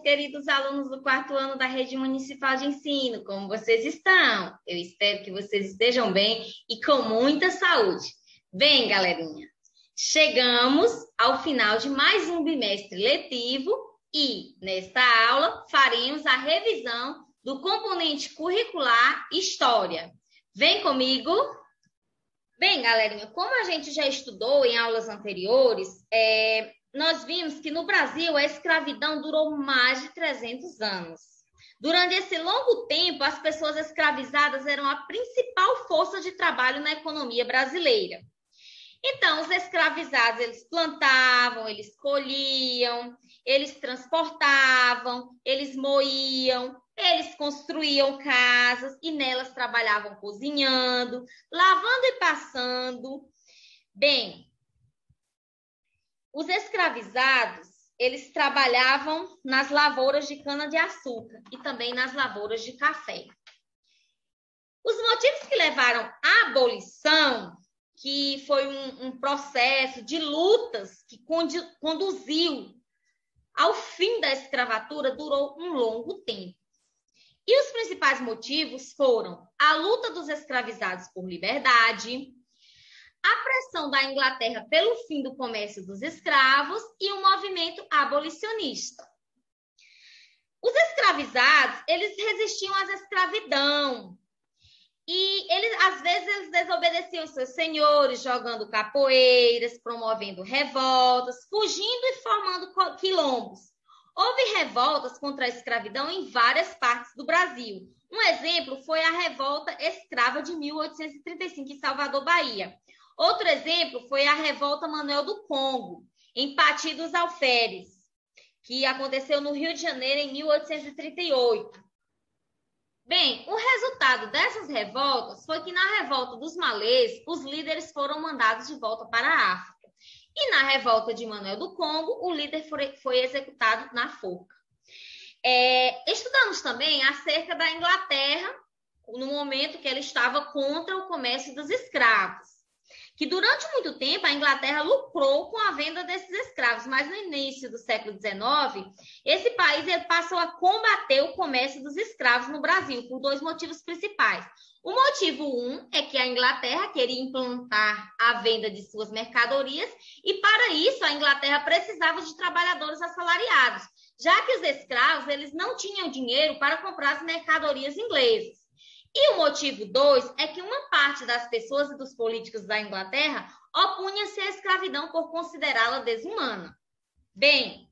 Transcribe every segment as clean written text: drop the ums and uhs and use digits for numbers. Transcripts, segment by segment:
queridos alunos do 4º ano da Rede Municipal de Ensino, como vocês estão? Eu espero que vocês estejam bem e com muita saúde. Bem, galerinha, chegamos ao final de mais um bimestre letivo e, nesta aula, faremos a revisão do componente curricular História. Vem comigo! Bem, galerinha, como a gente já estudou em aulas anteriores, nós vimos que no Brasil a escravidão durou mais de 300 anos. Durante esse longo tempo, as pessoas escravizadas eram a principal força de trabalho na economia brasileira. Então, os escravizados, eles plantavam, eles colhiam, eles transportavam, eles moíam, eles construíam casas e nelas trabalhavam cozinhando, lavando e passando. Bem, os escravizados, eles trabalhavam nas lavouras de cana-de-açúcar e também nas lavouras de café. Os motivos que levaram à abolição, que foi um processo de lutas que conduziu ao fim da escravatura, durou um longo tempo. E os principais motivos foram a luta dos escravizados por liberdade, a pressão da Inglaterra pelo fim do comércio dos escravos e o movimento abolicionista. Os escravizados, eles resistiam à escravidão e às vezes eles desobedeciam seus senhores, jogando capoeiras, promovendo revoltas, fugindo e formando quilombos. Houve revoltas contra a escravidão em várias partes do Brasil. Um exemplo foi a Revolta Escrava de 1835 em Salvador, Bahia. Outro exemplo foi a Revolta Manoel do Congo, em Pati dos Alferes, que aconteceu no Rio de Janeiro em 1838. Bem, o resultado dessas revoltas foi que na Revolta dos Malês, os líderes foram mandados de volta para a África. E na Revolta de Manoel do Congo, o líder foi executado na forca. Estudamos também acerca da Inglaterra, no momento que ela estava contra o comércio dos escravos. Que durante muito tempo a Inglaterra lucrou com a venda desses escravos, mas no início do século XIX, esse país passou a combater o comércio dos escravos no Brasil, por 2 motivos principais. O motivo 1 é que a Inglaterra queria implantar a venda de suas mercadorias e, para isso, a Inglaterra precisava de trabalhadores assalariados, já que os escravos eles não tinham dinheiro para comprar as mercadorias inglesas. E o motivo 2 é que uma parte das pessoas e dos políticos da Inglaterra opunha-se à escravidão por considerá-la desumana. Bem,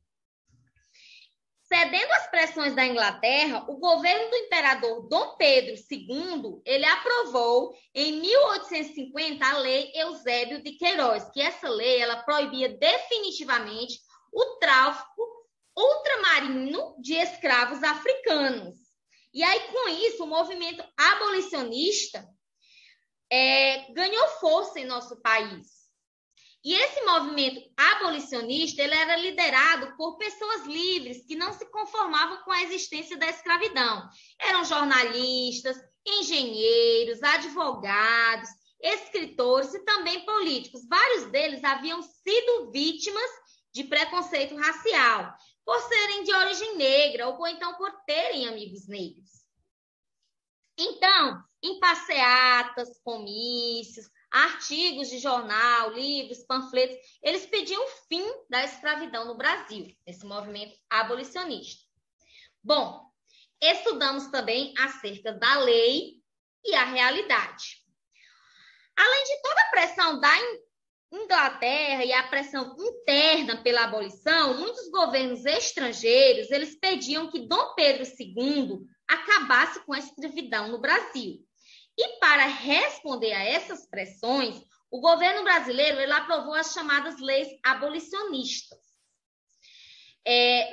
cedendo às pressões da Inglaterra, o governo do imperador Dom Pedro II, ele aprovou em 1850 a Lei Eusébio de Queiroz, que essa lei ela proibia definitivamente o tráfico ultramarino de escravos africanos. E aí, com isso, o movimento abolicionista ganhou força em nosso país. E esse movimento abolicionista ele era liderado por pessoas livres que não se conformavam com a existência da escravidão. Eram jornalistas, engenheiros, advogados, escritores e também políticos. Vários deles haviam sido vítimas de preconceito racial, por serem de origem negra ou então por terem amigos negros. Então, em passeatas, comícios, artigos de jornal, livros, panfletos, eles pediam o fim da escravidão no Brasil, esse movimento abolicionista. Bom, estudamos também acerca da lei e a realidade. Além de toda a pressão da Inglaterra e a pressão interna pela abolição, muitos governos estrangeiros eles pediam que Dom Pedro II acabasse com a escravidão no Brasil. E para responder a essas pressões, o governo brasileiro ele aprovou as chamadas leis abolicionistas.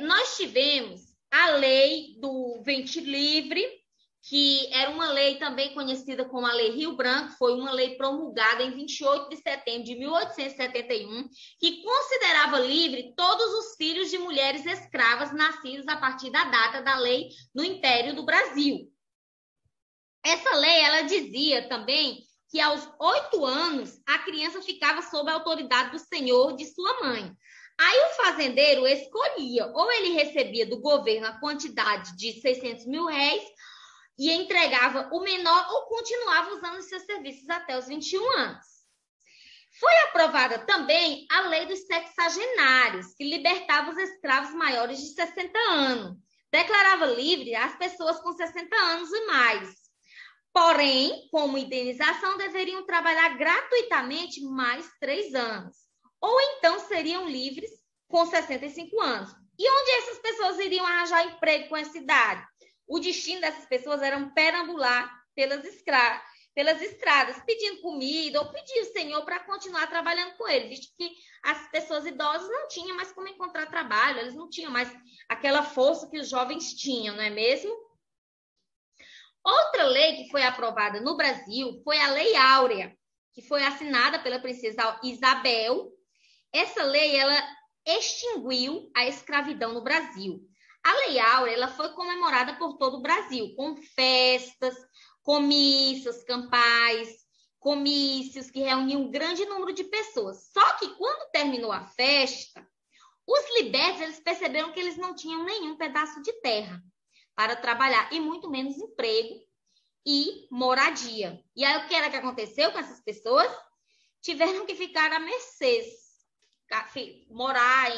Nós tivemos a lei do ventre livre, que era uma lei também conhecida como a Lei Rio Branco, foi uma lei promulgada em 28 de setembro de 1871, que considerava livre todos os filhos de mulheres escravas nascidos a partir da data da lei no Império do Brasil. Essa lei, ela dizia também que aos 8 anos a criança ficava sob a autoridade do senhor de sua mãe. Aí o fazendeiro escolhia, ou ele recebia do governo a quantidade de 600 mil réis e entregava o menor ou continuava usando os seus serviços até os 21 anos. Foi aprovada também a lei dos sexagenários, que libertava os escravos maiores de 60 anos. Declarava livre as pessoas com 60 anos e mais. Porém, como indenização, deveriam trabalhar gratuitamente mais 3 anos. Ou então seriam livres com 65 anos. E onde essas pessoas iriam arranjar emprego com essa idade? O destino dessas pessoas era perambular pelas estradas, pedindo comida ou pedindo ao Senhor para continuar trabalhando com ele, visto que as pessoas idosas não tinham mais como encontrar trabalho, eles não tinham mais aquela força que os jovens tinham, não é mesmo? Outra lei que foi aprovada no Brasil foi a Lei Áurea, que foi assinada pela princesa Isabel. Essa lei, ela extinguiu a escravidão no Brasil. A Lei Áurea, ela foi comemorada por todo o Brasil, com festas, comícios, campais, comícios que reuniam um grande número de pessoas. Só que quando terminou a festa, os libertos, eles perceberam que eles não tinham nenhum pedaço de terra para trabalhar, e muito menos emprego e moradia. E aí, o que era que aconteceu com essas pessoas? Tiveram que ficar à mercê, morar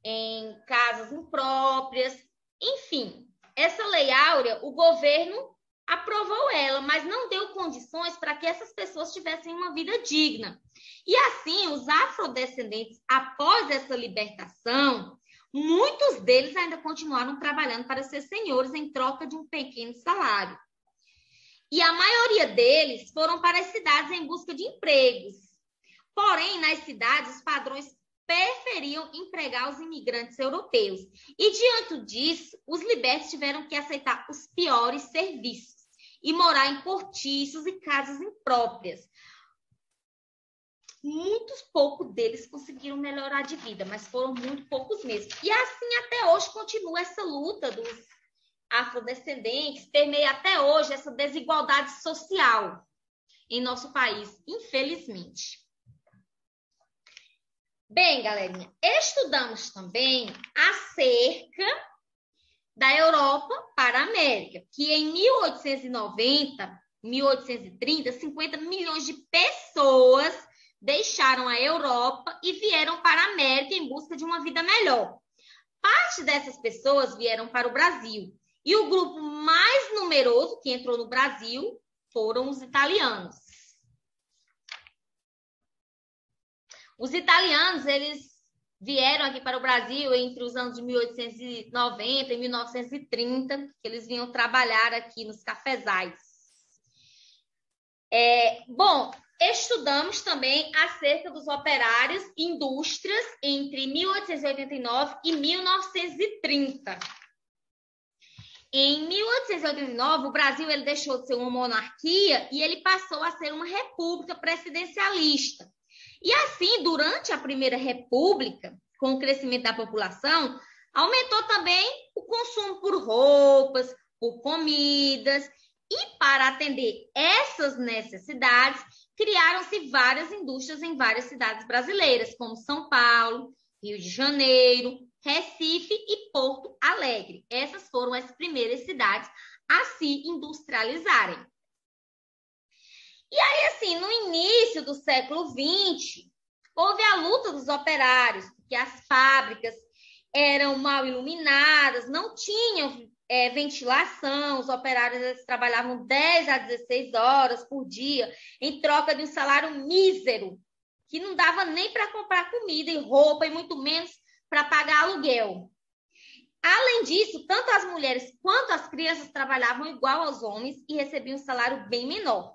em casas impróprias. Enfim, essa Lei Áurea, o governo aprovou ela, mas não deu condições para que essas pessoas tivessem uma vida digna. E assim, os afrodescendentes, após essa libertação, muitos deles ainda continuaram trabalhando para ser senhores em troca de um pequeno salário. E a maioria deles foram para as cidades em busca de empregos. Porém, nas cidades, os padrões preferiam empregar os imigrantes europeus. E, diante disso, os libertos tiveram que aceitar os piores serviços e morar em cortiços e casas impróprias. Muitos poucos deles conseguiram melhorar de vida, mas foram muito poucos mesmo. E assim até hoje continua essa luta dos afrodescendentes, permeia até hoje essa desigualdade social em nosso país, infelizmente. Bem, galerinha, estudamos também acerca da Europa para a América, que em 1890, 1830, 50 milhões de pessoas deixaram a Europa e vieram para a América em busca de uma vida melhor. Parte dessas pessoas vieram para o Brasil, e o grupo mais numeroso que entrou no Brasil foram os italianos. Os italianos, eles vieram aqui para o Brasil entre os anos de 1890 e 1930, que eles vinham trabalhar aqui nos cafezais. Bom, estudamos também acerca dos operários e indústrias entre 1889 e 1930. Em 1889, o Brasil ele deixou de ser uma monarquia e ele passou a ser uma república presidencialista. E assim, durante a Primeira República, com o crescimento da população, aumentou também o consumo por roupas, por comidas. E para atender essas necessidades, criaram-se várias indústrias em várias cidades brasileiras, como São Paulo, Rio de Janeiro, Recife e Porto Alegre. Essas foram as primeiras cidades a se industrializarem. E aí, assim, no início do século XX, houve a luta dos operários, porque as fábricas eram mal iluminadas, não tinham ventilação, os operários trabalhavam 10 a 16 horas por dia, em troca de um salário mísero, que não dava nem para comprar comida e roupa, e muito menos para pagar aluguel. Além disso, tanto as mulheres quanto as crianças trabalhavam igual aos homens e recebiam um salário bem menor.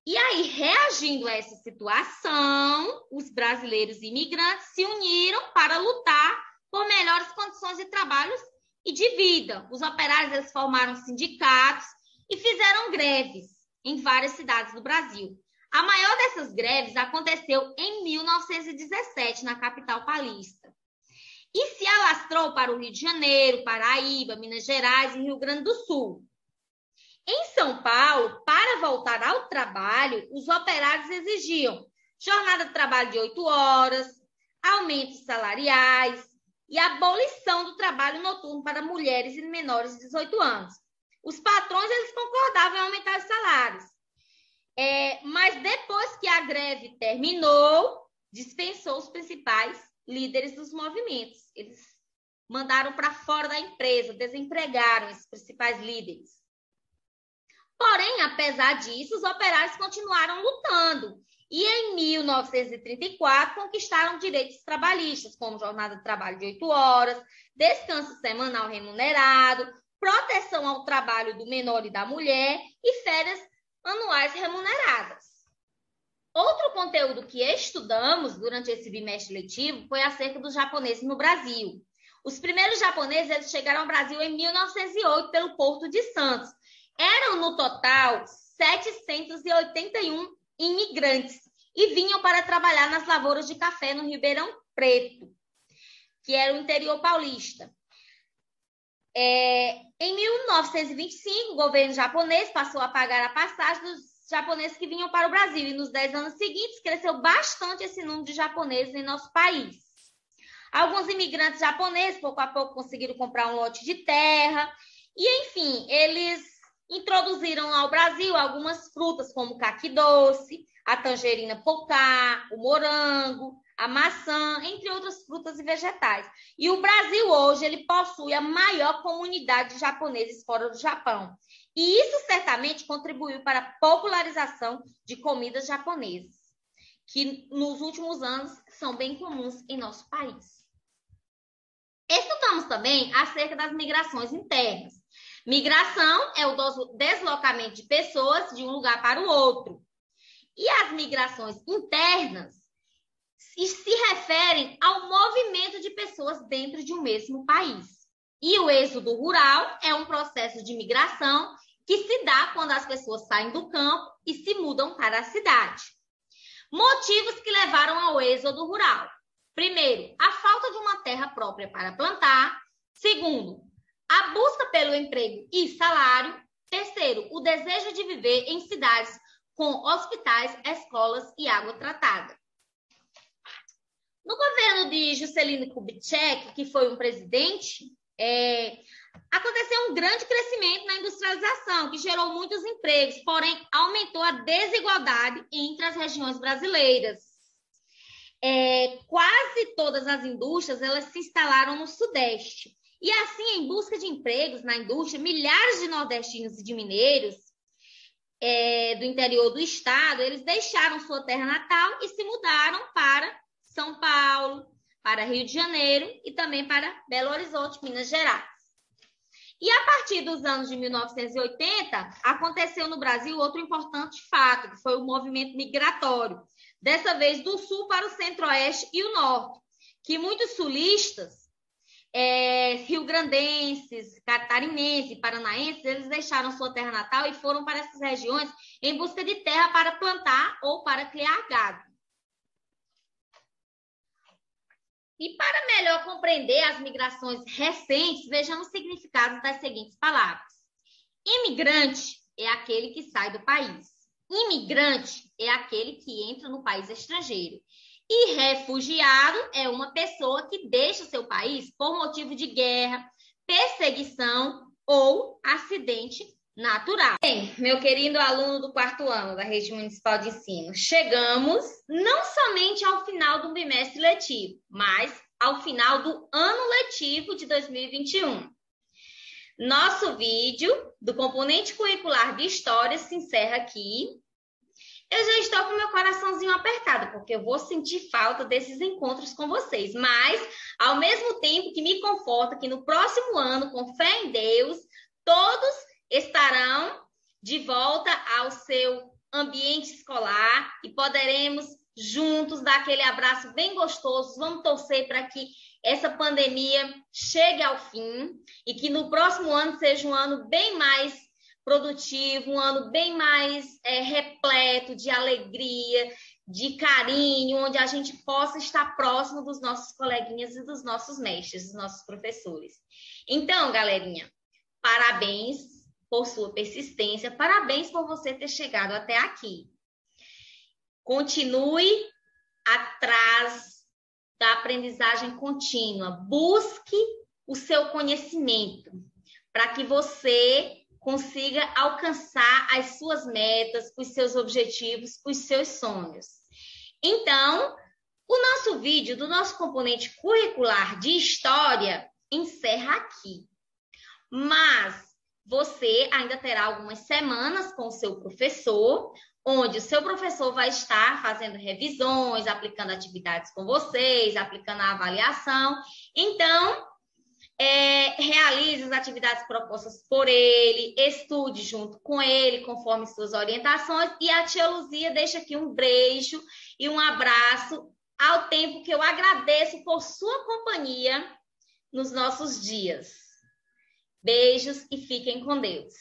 E aí, reagindo a essa situação, os brasileiros imigrantes se uniram para lutar por melhores condições de trabalho e de vida. Os operários eles formaram sindicatos e fizeram greves em várias cidades do Brasil. A maior dessas greves aconteceu em 1917, na capital paulista. E se alastrou para o Rio de Janeiro, Paraíba, Minas Gerais e Rio Grande do Sul. Em São Paulo, para voltar ao trabalho, os operários exigiam jornada de trabalho de 8 horas, aumentos salariais e abolição do trabalho noturno para mulheres e menores de 18 anos. Os patrões, eles concordavam em aumentar os salários. Mas depois que a greve terminou, dispensou os principais líderes dos movimentos. Eles mandaram para fora da empresa, desempregaram esses principais líderes. Porém, apesar disso, os operários continuaram lutando. E em 1934, conquistaram direitos trabalhistas, como jornada de trabalho de 8 horas, descanso semanal remunerado, proteção ao trabalho do menor e da mulher e férias anuais remuneradas. Outro conteúdo que estudamos durante esse bimestre letivo foi acerca dos japoneses no Brasil. Os primeiros japoneses, eles chegaram ao Brasil em 1908 pelo Porto de Santos. Eram, no total, 781 imigrantes e vinham para trabalhar nas lavouras de café no Ribeirão Preto, que era o interior paulista. Em 1925, o governo japonês passou a pagar a passagem dos japoneses que vinham para o Brasil e nos 10 anos seguintes cresceu bastante esse número de japoneses em nosso país. Alguns imigrantes japoneses, pouco a pouco, conseguiram comprar um lote de terra e, enfim, eles introduziram ao Brasil algumas frutas como o caqui doce, a tangerina pocá, o morango, a maçã, entre outras frutas e vegetais. E o Brasil hoje ele possui a maior comunidade de japoneses fora do Japão. E isso certamente contribuiu para a popularização de comidas japonesas, que nos últimos anos são bem comuns em nosso país. Estudamos também acerca das migrações internas. Migração é o deslocamento de pessoas de um lugar para o outro. E as migrações internas se referem ao movimento de pessoas dentro de um mesmo país. E o êxodo rural é um processo de migração que se dá quando as pessoas saem do campo e se mudam para a cidade. Motivos que levaram ao êxodo rural. Primeiro, a falta de uma terra própria para plantar. Segundo, a busca pelo emprego e salário. Terceiro, o desejo de viver em cidades com hospitais, escolas e água tratada. No governo de Juscelino Kubitschek, que foi um presidente, aconteceu um grande crescimento na industrialização, que gerou muitos empregos, porém aumentou a desigualdade entre as regiões brasileiras. Quase todas as indústrias elas se instalaram no Sudeste. E assim, em busca de empregos na indústria, milhares de nordestinos e de mineiros do interior do estado, eles deixaram sua terra natal e se mudaram para São Paulo, para Rio de Janeiro e também para Belo Horizonte, Minas Gerais. E a partir dos anos de 1980, aconteceu no Brasil outro importante fato, que foi o movimento migratório, dessa vez do sul para o centro-oeste e o norte, que muitos sulistas, rio-grandenses, catarinenses, paranaenses, eles deixaram sua terra natal e foram para essas regiões em busca de terra para plantar ou para criar gado. E para melhor compreender as migrações recentes, vejamos os significados das seguintes palavras. Imigrante é aquele que sai do país. Imigrante é aquele que entra no país estrangeiro. E refugiado é uma pessoa que deixa o seu país por motivo de guerra, perseguição ou acidente natural. Bem, meu querido aluno do 4º ano da Rede Municipal de Ensino, chegamos não somente ao final do bimestre letivo, mas ao final do ano letivo de 2021. Nosso vídeo do componente curricular de História se encerra aqui. Eu já estou com meu coraçãozinho apertado, porque eu vou sentir falta desses encontros com vocês. Mas, ao mesmo tempo que me conforta que no próximo ano, com fé em Deus, todos estarão de volta ao seu ambiente escolar e poderemos juntos dar aquele abraço bem gostoso. Vamos torcer para que essa pandemia chegue ao fim e que no próximo ano seja um ano bem mais produtivo, um ano bem mais repleto de alegria, de carinho, onde a gente possa estar próximo dos nossos coleguinhas e dos nossos mestres, dos nossos professores. Então, galerinha, parabéns por sua persistência, parabéns por você ter chegado até aqui. Continue atrás da aprendizagem contínua. Busque o seu conhecimento para que você consiga alcançar as suas metas, os seus objetivos, os seus sonhos. Então, o nosso vídeo do nosso componente curricular de história encerra aqui. Mas você ainda terá algumas semanas com o seu professor, onde o seu professor vai estar fazendo revisões, aplicando atividades com vocês, aplicando a avaliação. Então, realize as atividades propostas por ele, estude junto com ele, conforme suas orientações. E a tia Luzia deixa aqui um beijo e um abraço, ao tempo que eu agradeço por sua companhia nos nossos dias. Beijos e fiquem com Deus.